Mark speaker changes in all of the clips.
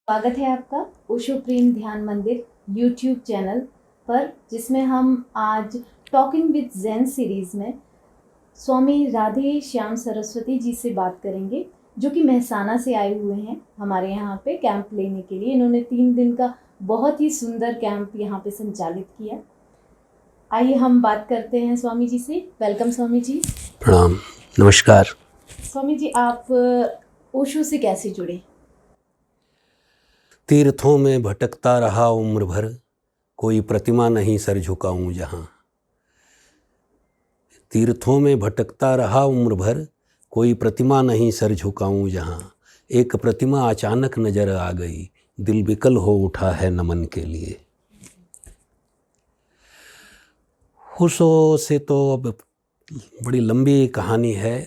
Speaker 1: स्वागत है आपका ओशो प्रेम ध्यान मंदिर यूट्यूब चैनल पर, जिसमें हम आज टॉकिंग विद ज़ेन सीरीज़ में स्वामी राधे श्याम सरस्वती जी से बात करेंगे, जो कि मेहसाना से आए हुए हैं हमारे यहाँ पे कैंप लेने के लिए। इन्होंने 3 दिन का बहुत ही सुंदर कैंप यहाँ पे संचालित किया। आइए हम बात करते हैं स्वामी जी से। वेलकम स्वामी जी।
Speaker 2: प्रणाम, नमस्कार।
Speaker 1: स्वामी जी, आप ओशो से कैसे जुड़े?
Speaker 2: तीर्थों में भटकता रहा उम्र भर, कोई प्रतिमा नहीं सर झुकाऊं जहां। तीर्थों में भटकता रहा उम्र भर, कोई प्रतिमा नहीं सर झुकाऊं जहां। एक प्रतिमा अचानक नजर आ गई, दिल विकल हो उठा है नमन के लिए। ओशो से तो अब बड़ी लंबी कहानी है,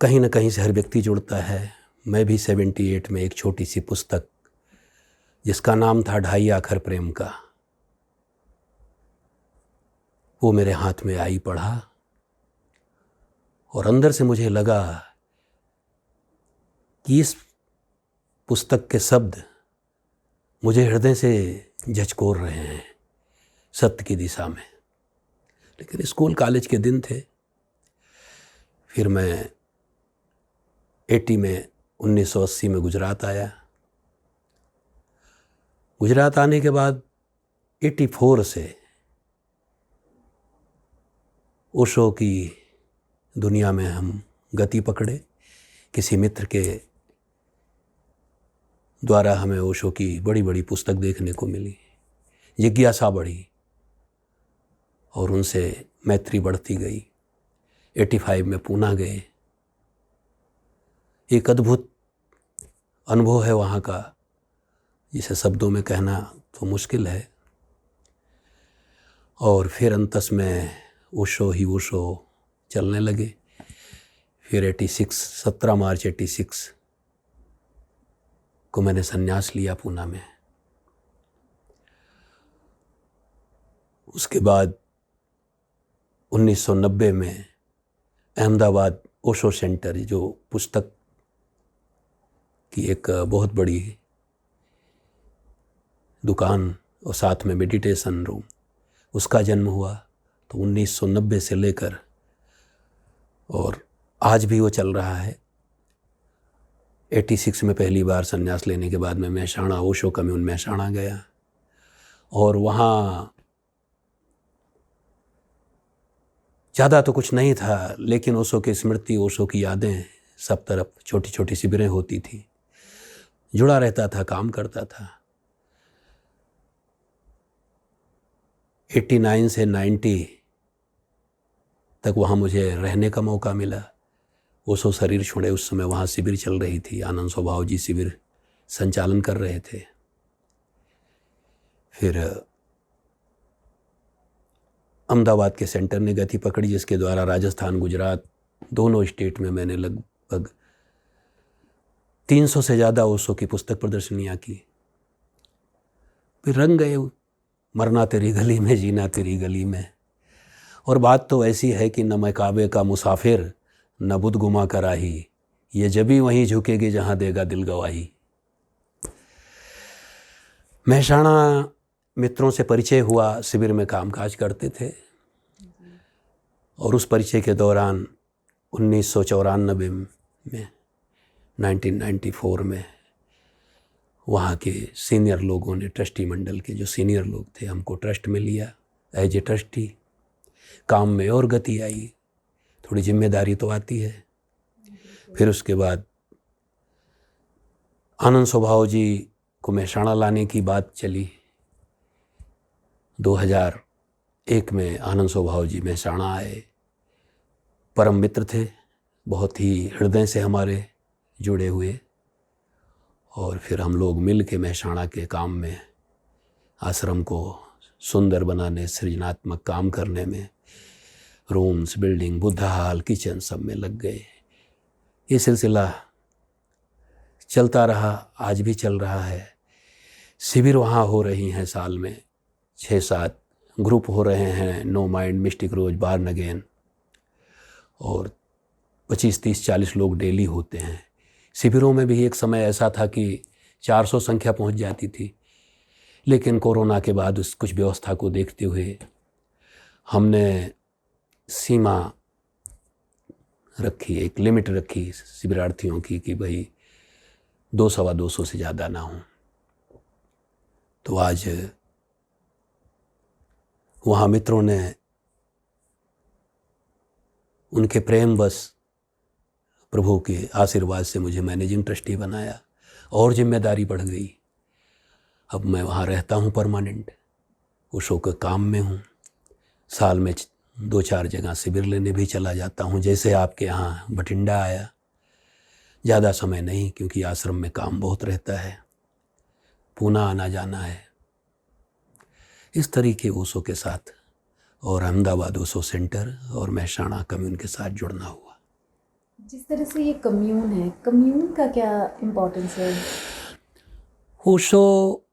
Speaker 2: कहीं ना कहीं से हर व्यक्ति जुड़ता है। मैं भी 78 में एक छोटी सी पुस्तक जिसका नाम था ढाई आखर प्रेम का, वो मेरे हाथ में आई, पढ़ा और अंदर से मुझे लगा कि इस पुस्तक के शब्द मुझे हृदय से झकझोर रहे हैं सत्य की दिशा में। लेकिन स्कूल कॉलेज के दिन थे। फिर मैं 1980 में गुजरात आया। गुजरात आने के बाद 84 से ओशो की दुनिया में हम गति पकड़े। किसी मित्र के द्वारा हमें ओशो की बड़ी बड़ी पुस्तक देखने को मिली, जिज्ञासा बढ़ी और उनसे मैत्री बढ़ती गई। 85 में पूना गए। एक अद्भुत अनुभव है वहाँ का, जिसे शब्दों में कहना तो मुश्किल है। और फिर अंतस में ओशो ही ओशो चलने लगे। फिर 17 मार्च 86 को मैंने संन्यास लिया पूना में। उसके बाद 1990 में अहमदाबाद ओशो सेंटर, जो पुस्तक की एक बहुत बड़ी दुकान और साथ में मेडिटेशन रूम, उसका जन्म हुआ। तो 1990 से लेकर और आज भी वो चल रहा है। 86 में पहली बार संन्यास लेने के बाद मैं मेहसाणा, ओशो कम्यून मेहसाणा गया और वहाँ ज़्यादा तो कुछ नहीं था, लेकिन ओशो की स्मृति, ओशो की यादें, सब तरफ छोटी छोटी शिविरें होती थी। जुड़ा रहता था, काम करता था। 89 से 90 तक वहाँ मुझे रहने का मौका मिला। ओशो शरीर छोड़े उस समय वहाँ शिविर चल रही थी, आनंद स्वभाव जी शिविर संचालन कर रहे थे। फिर अहमदाबाद के सेंटर ने गति पकड़ी, जिसके द्वारा राजस्थान, गुजरात दोनों स्टेट में मैंने लगभग 300 से ज़्यादा ओशो की पुस्तक प्रदर्शनियाँ की। फिर रंग गए, मरना तेरी गली में, जीना तेरी गली में। और बात तो ऐसी है कि न मैं काबे का मुसाफिर, न बुध गुमा कराही, ये जभी वहीं झुकेगी जहाँ देगा दिल गवाही। मेहसाणा मित्रों से परिचय हुआ, शिविर में कामकाज करते थे और उस परिचय के दौरान 1994 में 1994 में वहाँ के सीनियर लोगों ने, ट्रस्टी मंडल के जो सीनियर लोग थे, हमको ट्रस्ट में लिया एज ए ट्रस्टी। काम में और गति आई, थोड़ी जिम्मेदारी तो आती है। फिर उसके बाद आनंद स्वभाव जी को मेहसाणा लाने की बात चली। 2001 में आनंद स्वभाव जी मेहसाणा आए। परम मित्र थे, बहुत ही हृदय से हमारे जुड़े हुए। और फिर हम लोग मिल के मेहसाणा के काम में, आश्रम को सुंदर बनाने, सृजनात्मक काम करने में, rooms, building, Buddha hall, kitchen, सब में लग गए। ये सिलसिला चलता रहा, आज भी चल रहा है। शिविर वहाँ हो रही हैं, साल में 6-7 ग्रुप हो रहे हैं। नो माइंड, मिस्टिक रोज, बार्न अगेन, और 25, 30, 40 लोग डेली होते हैं। शिविरों में भी एक समय ऐसा था कि 400 संख्या पहुंच जाती थी, लेकिन कोरोना के बाद उस कुछ व्यवस्था को देखते हुए हमने सीमा रखी, एक लिमिट रखी शिविरार्थियों की कि भाई 200-250 से ज़्यादा ना हो। तो आज वहाँ मित्रों ने उनके प्रेम बस प्रभु के आशीर्वाद से मुझे मैनेजिंग ट्रस्टी बनाया और जिम्मेदारी बढ़ गई। अब मैं वहाँ रहता हूँ परमानेंट, ओशो के काम में हूँ। साल में 2-4 जगह शिविर लेने भी चला जाता हूँ, जैसे आपके यहाँ बठिंडा आया। ज़्यादा समय नहीं, क्योंकि आश्रम में काम बहुत रहता है, पूना आना जाना है। इस तरीके ओशो के साथ और अहमदाबाद ओशो सेंटर और महसाणा कम्यून के साथ जुड़ना हुआ।
Speaker 1: जिस तरह से ये कम्यून है, कम्यून का क्या इम्पोर्टेंस है?
Speaker 2: ओशो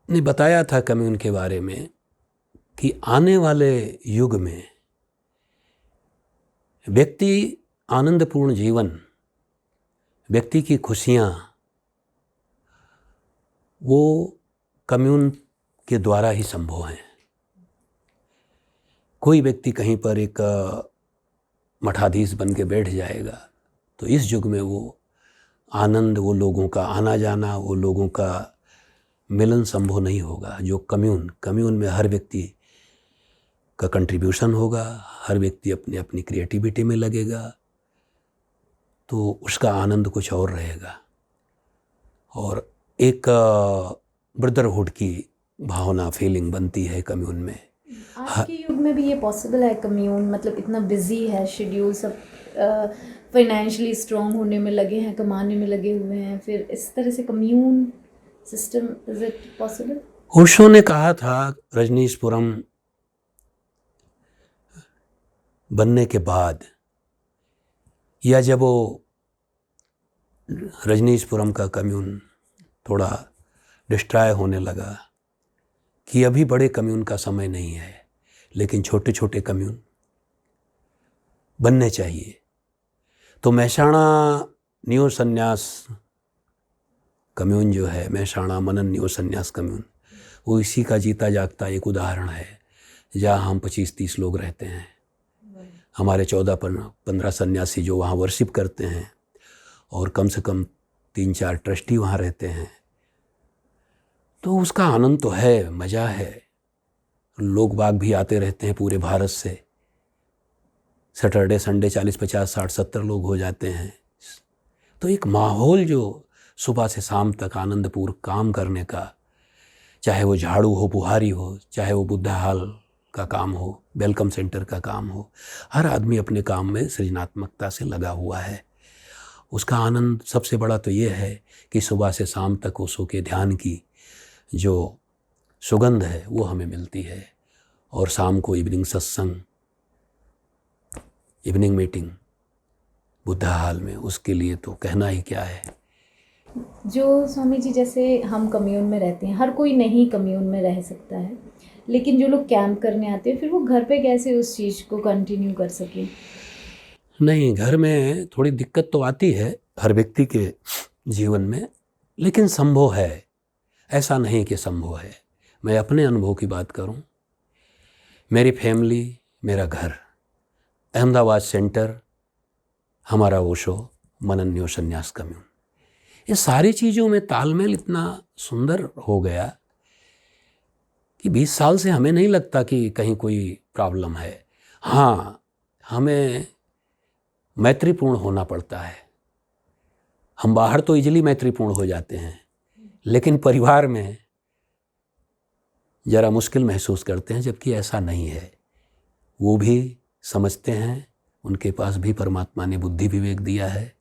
Speaker 2: ने बताया था कम्यून के बारे में कि आने वाले युग में व्यक्ति आनंदपूर्ण जीवन, व्यक्ति की खुशियाँ वो कम्यून के द्वारा ही संभव हैं। कोई व्यक्ति कहीं पर एक मठाधीश बन के बैठ जाएगा तो इस युग में वो आनंद, वो लोगों का आना जाना, वो लोगों का मिलन संभव नहीं होगा। जो कम्यून में हर व्यक्ति का कंट्रीब्यूशन होगा, हर व्यक्ति अपनी अपनी क्रिएटिविटी में लगेगा, तो उसका आनंद कुछ और रहेगा और एक ब्रदरहुड की भावना, फीलिंग बनती है कम्यून में।
Speaker 1: आज के युग में भी ये पॉसिबल है? कम्यून मतलब इतना बिजी है शेड्यूल, सब फाइनेंशियली स्ट्रॉन्ग होने में लगे हैं, कमाने में लगे हुए हैं, फिर इस तरह से commune system, is it possible?
Speaker 2: Osho ने कहा था रजनीशपुरम बनने के बाद, या जब वो रजनीशपुरम का कम्यून थोड़ा डिस्ट्रॉय होने लगा, कि अभी बड़े कम्यून का समय नहीं है, लेकिन छोटे छोटे कम्यून बनने चाहिए। तो महसाणा न्यू संन्यास कम्यून जो है, महसाणा मनन न्यू संन्यास कम्यून, वो इसी का जीता जागता एक उदाहरण है, जहाँ हम 25-30 लोग रहते हैं। हमारे 14-15 सन्यासी जो वहाँ वर्शिप करते हैं और कम से कम 3-4 ट्रस्टी वहाँ रहते हैं। तो उसका आनंद तो है, मज़ा है। लोग बाग भी आते रहते हैं पूरे भारत से। सैटरडे संडे 40, 50, 60, 70 लोग हो जाते हैं। तो एक माहौल जो सुबह से शाम तक आनंदपूर्ण काम करने का, चाहे वो झाड़ू हो, बुहारी हो, चाहे वो बुद्धा हाल का काम हो, वेलकम सेंटर का काम हो, हर आदमी अपने काम में सृजनात्मकता से लगा हुआ है। उसका आनंद सबसे बड़ा तो ये है कि सुबह से शाम तक ओशो के ध्यान की जो सुगंध है वो हमें मिलती है, और शाम को इवनिंग सत्संग, इवनिंग मीटिंग बुद्धा हाल में, उसके लिए तो कहना ही क्या है।
Speaker 1: जो स्वामी जी, जैसे हम कम्यून में रहते हैं, हर कोई नहीं कम्यून में रह सकता है, लेकिन जो लोग कैंप करने आते हैं, फिर वो घर पे कैसे उस चीज़ को कंटिन्यू कर सकें?
Speaker 2: नहीं, घर में थोड़ी दिक्कत तो आती है हर व्यक्ति के जीवन में, लेकिन संभव है। ऐसा नहीं कि संभव है। मैं अपने अनुभव की बात करूं, मेरी फैमिली, मेरा घर, अहमदाबाद सेंटर, हमारा ओशो मनन न्यू संन्यास कम्यून, ये सारी चीज़ों में तालमेल इतना सुंदर हो गया कि 20 साल से हमें नहीं लगता कि कहीं कोई प्रॉब्लम है। हाँ, हमें मैत्रीपूर्ण होना पड़ता है। हम बाहर तो इजीली मैत्रीपूर्ण हो जाते हैं, लेकिन परिवार में ज़रा मुश्किल महसूस करते हैं, जबकि ऐसा नहीं है। वो भी समझते हैं, उनके पास भी परमात्मा ने बुद्धि विवेक दिया है,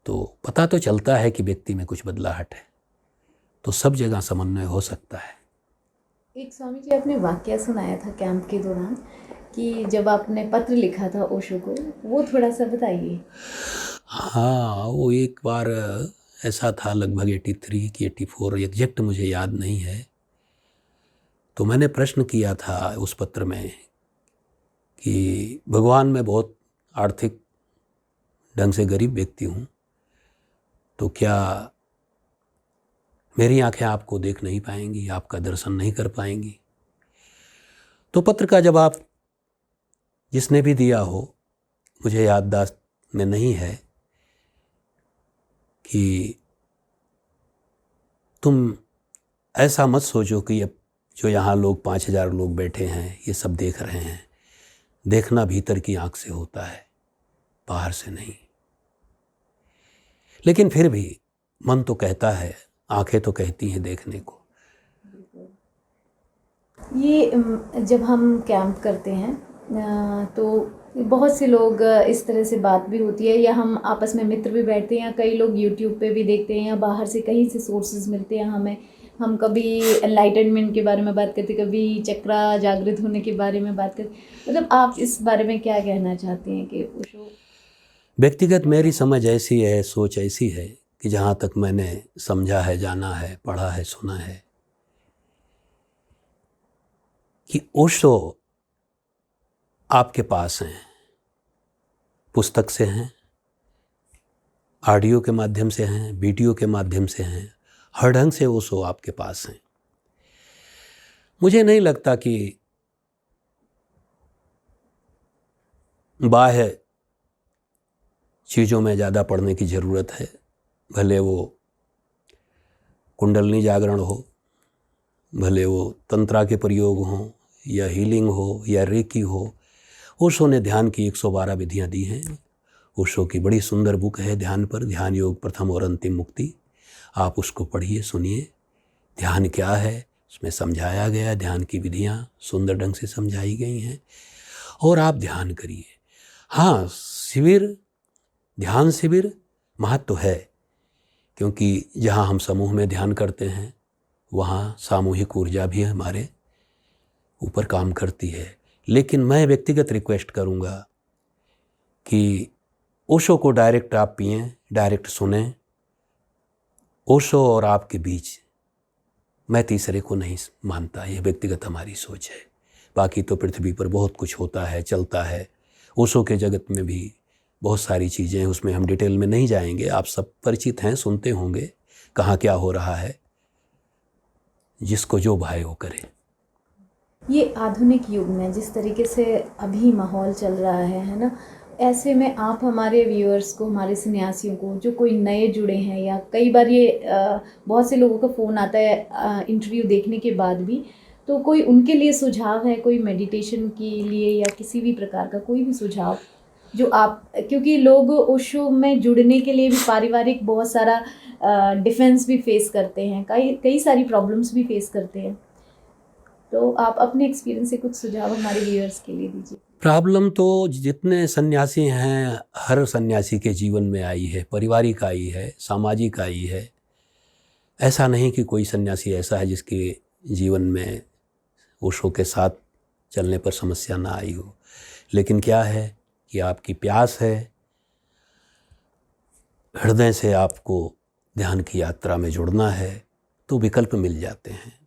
Speaker 2: तो पता तो चलता है कि व्यक्ति में कुछ बदलाहट है, तो सब जगह समन्वय हो सकता है।
Speaker 1: एक स्वामी जी, आपने वाकया सुनाया था कैंप के दौरान कि जब आपने पत्र लिखा था ओशो को, वो थोड़ा सा बताइए।
Speaker 2: हाँ, वो एक बार ऐसा था, लगभग 83 की 84, एग्जैक्ट मुझे याद नहीं है। तो मैंने प्रश्न किया था उस पत्र में कि भगवान, मैं बहुत आर्थिक ढंग से गरीब व्यक्ति हूँ, तो क्या मेरी आंखें आपको देख नहीं पाएंगी, आपका दर्शन नहीं कर पाएंगी? तो पत्र का जवाब जिसने भी दिया हो, मुझे याददाश्त में नहीं है कि तुम ऐसा मत सोचो कि अब जो यहाँ लोग 5,000 लोग बैठे हैं ये सब देख रहे हैं। देखना भीतर की आंख से होता है, बाहर से नहीं। लेकिन फिर भी मन तो कहता है, आंखें तो कहती हैं देखने को।
Speaker 1: ये जब हम कैंप करते हैं तो बहुत से लोग इस तरह से बात भी होती है, या हम आपस में मित्र भी बैठते हैं, या कई लोग यूट्यूब पे भी देखते हैं, या बाहर से कहीं से सोर्सेज मिलते हैं हमें। हम कभी एनलाइटनमेंट के बारे में बात करते, कभी चक्रा जागृत होने के बारे में बात करते। मतलब आप इस बारे में क्या कहना चाहते हैं कि ओशो?
Speaker 2: व्यक्तिगत मेरी समझ ऐसी है, सोच ऐसी है कि जहाँ तक मैंने समझा है, जाना है, पढ़ा है, सुना है कि ओशो आपके पास हैं, पुस्तक से हैं, ऑडियो के माध्यम से हैं, वीडियो के माध्यम से हैं, हर ढंग से ओशो आपके पास हैं। मुझे नहीं लगता कि बाह्य चीज़ों में ज़्यादा पढ़ने की ज़रूरत है, भले वो कुंडलनी जागरण हो, भले वो तंत्रा के प्रयोग हों, या हीलिंग हो, या रेकी हो। ओशो ने ध्यान की 112 विधियाँ दी हैं। ओशो की बड़ी सुंदर बुक है ध्यान पर, ध्यान योग प्रथम और अंतिम मुक्ति। आप उसको पढ़िए, सुनिए, ध्यान क्या है उसमें समझाया गया, ध्यान की विधियाँ सुंदर ढंग से समझाई गई हैं, और आप ध्यान करिए। हाँ, शिविर, ध्यान शिविर महत्व है, क्योंकि जहाँ हम समूह में ध्यान करते हैं वहाँ सामूहिक ऊर्जा भी हमारे ऊपर काम करती है। लेकिन मैं व्यक्तिगत रिक्वेस्ट करूँगा कि ओशो को डायरेक्ट आप पिएं, डायरेक्ट सुने। ओशो और आपके बीच मैं तीसरे को नहीं मानता, यह व्यक्तिगत हमारी सोच है। बाकी तो पृथ्वी पर बहुत कुछ होता है, चलता है। ओशो के जगत में भी बहुत सारी चीज़ें हैं, उसमें हम डिटेल में नहीं जाएंगे। आप सब परिचित हैं, सुनते होंगे कहाँ क्या हो रहा है। जिसको जो भाए वो करे।
Speaker 1: ये आधुनिक युग में जिस तरीके से अभी माहौल चल रहा है ना, ऐसे में आप हमारे व्यूअर्स को, हमारे सन्यासियों को, जो कोई नए जुड़े हैं, या कई बार ये बहुत से लोगों का फ़ोन आता है इंटरव्यू देखने के बाद भी, तो कोई उनके लिए सुझाव है, कोई मेडिटेशन के लिए या किसी भी प्रकार का कोई भी सुझाव जो आप, क्योंकि लोग ओशो में जुड़ने के लिए भी पारिवारिक बहुत सारा डिफेंस भी फेस करते हैं, कई सारी प्रॉब्लम्स भी फेस करते हैं, तो आप अपने एक्सपीरियंस से कुछ सुझाव हमारे व्यूअर्स के लिए दीजिए।
Speaker 2: प्रॉब्लम तो जितने सन्यासी हैं, हर सन्यासी के जीवन में आई है, पारिवारिक आई है, सामाजिक आई है। ऐसा नहीं कि कोई सन्यासी ऐसा है जिसके जीवन में ओशो के साथ चलने पर समस्या ना आई हो। लेकिन क्या है कि आपकी प्यास है, हृदय से आपको ध्यान की यात्रा में जुड़ना है, तो विकल्प मिल जाते हैं।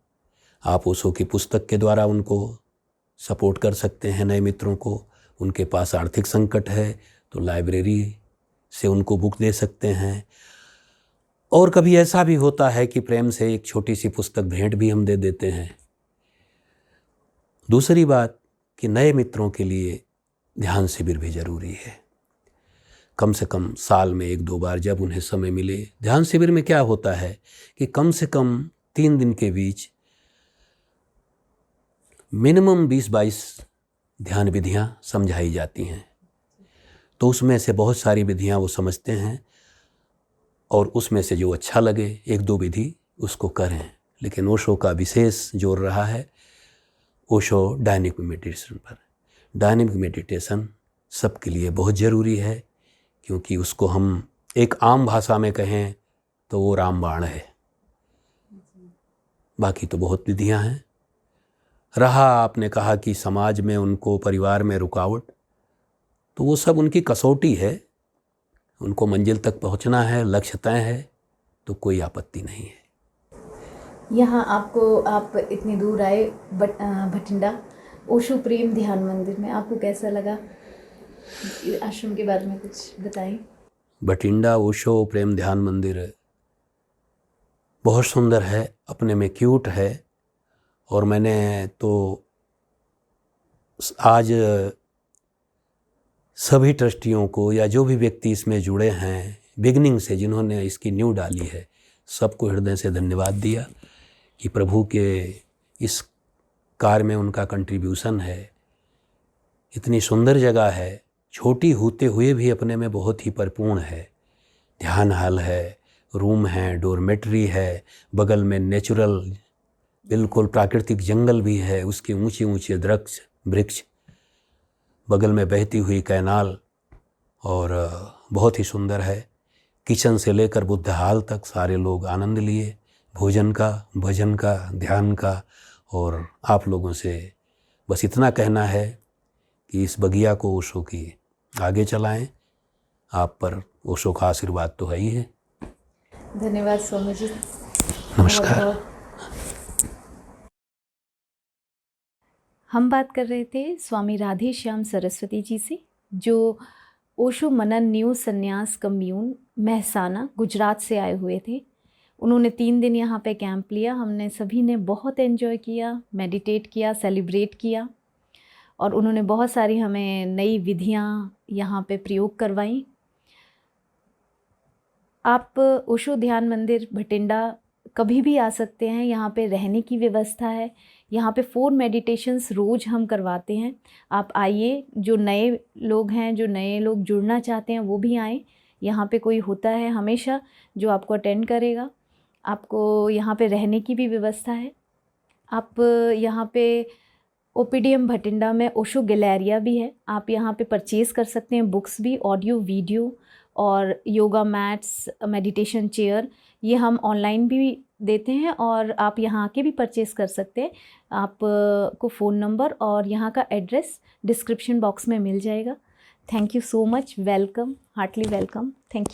Speaker 2: आप ओशो की पुस्तक के द्वारा उनको सपोर्ट कर सकते हैं, नए मित्रों को। उनके पास आर्थिक संकट है तो लाइब्रेरी से उनको बुक दे सकते हैं। और कभी ऐसा भी होता है कि प्रेम से एक छोटी सी पुस्तक भेंट भी हम दे देते हैं। दूसरी बात कि नए मित्रों के लिए ध्यान शिविर भी ज़रूरी है। कम से कम साल में 1-2 बार जब उन्हें समय मिले। ध्यान शिविर में क्या होता है कि कम से कम 3 दिन के बीच मिनिमम 20-22 ध्यान विधियाँ समझाई जाती हैं। तो उसमें से बहुत सारी विधियाँ वो समझते हैं, और उसमें से जो अच्छा लगे 1-2 विधि उसको करें। लेकिन ओशो का विशेष जोर रहा है ओशो डायनेमिक मेडिटेशन पर। डायनेमिक मेडिटेशन सबके लिए बहुत ज़रूरी है, क्योंकि उसको हम एक आम भाषा में कहें तो वो रामबाण है। बाकी तो बहुत विधियाँ हैं। रहा आपने कहा कि समाज में उनको, परिवार में रुकावट, तो वो सब उनकी कसौटी है। उनको मंजिल तक पहुंचना है, लक्ष्य तय है, तो कोई आपत्ति नहीं है।
Speaker 1: यहाँ आप इतनी दूर आए भटिंडा ओशो प्रेम ध्यान मंदिर में, आपको कैसा लगा? आश्रम के बारे में कुछ बताएं।
Speaker 2: भटिंडा ओशो प्रेम ध्यान मंदिर बहुत सुंदर है, अपने में क्यूट है। और मैंने तो आज सभी ट्रस्टियों को या जो भी व्यक्ति इसमें जुड़े हैं बिगनिंग से, जिन्होंने इसकी नींव डाली है, सबको हृदय से धन्यवाद दिया कि प्रभु के इस कार्य में उनका कंट्रीब्यूशन है। इतनी सुंदर जगह है, छोटी होते हुए भी अपने में बहुत ही परिपूर्ण है। ध्यान हॉल है, रूम है, डोरमेट्री है, बगल में नेचुरल बिल्कुल प्राकृतिक जंगल भी है, उसके ऊंचे ऊंचे वृक्ष, बगल में बहती हुई कैनाल, और बहुत ही सुंदर है। किचन से लेकर बुद्ध हाल तक सारे लोग आनंद लिए, भोजन का, भजन का, ध्यान का। और आप लोगों से बस इतना कहना है कि इस बगिया को ओशो की आगे चलाएं। आप पर ओशो का आशीर्वाद तो है ही है।
Speaker 1: धन्यवाद स्वामी जी।
Speaker 2: नमस्कार।
Speaker 1: हम बात कर रहे थे स्वामी राधे श्याम सरस्वती जी से, जो ओशो मनन न्यू संन्यास कम्यून महसाना गुजरात से आए हुए थे। उन्होंने 3 दिन यहाँ पे कैंप लिया। हमने सभी ने बहुत एंजॉय किया, मेडिटेट किया, सेलिब्रेट किया, और उन्होंने बहुत सारी हमें नई विधियाँ यहाँ पे प्रयोग करवाई। आप ओशो ध्यान मंदिर भटिंडा कभी भी आ सकते हैं। यहाँ पे रहने की व्यवस्था है। यहाँ पे 4 मेडिटेशंस रोज़ हम करवाते हैं। आप आइए, जो नए लोग हैं, जो नए लोग जुड़ना चाहते हैं, वो भी आएँ। यहाँ पे कोई होता है हमेशा जो आपको अटेंड करेगा। आपको यहाँ पे रहने की भी व्यवस्था है। आप यहाँ पे ओपीडीएम भटिंडा में ओशो गैलेरिया भी है। आप यहाँ पे परचेज़ कर सकते हैं बुक्स भी, ऑडियो वीडियो, और योगा मैट्स, मेडिटेशन चेयर, ये हम ऑनलाइन भी देते हैं, और आप यहाँ आके भी परचेज़ कर सकते हैं। आप को फ़ोन नंबर और यहाँ का एड्रेस डिस्क्रिप्शन बॉक्स में मिल जाएगा। Thank you so much. Welcome, heartily welcome. Thank you.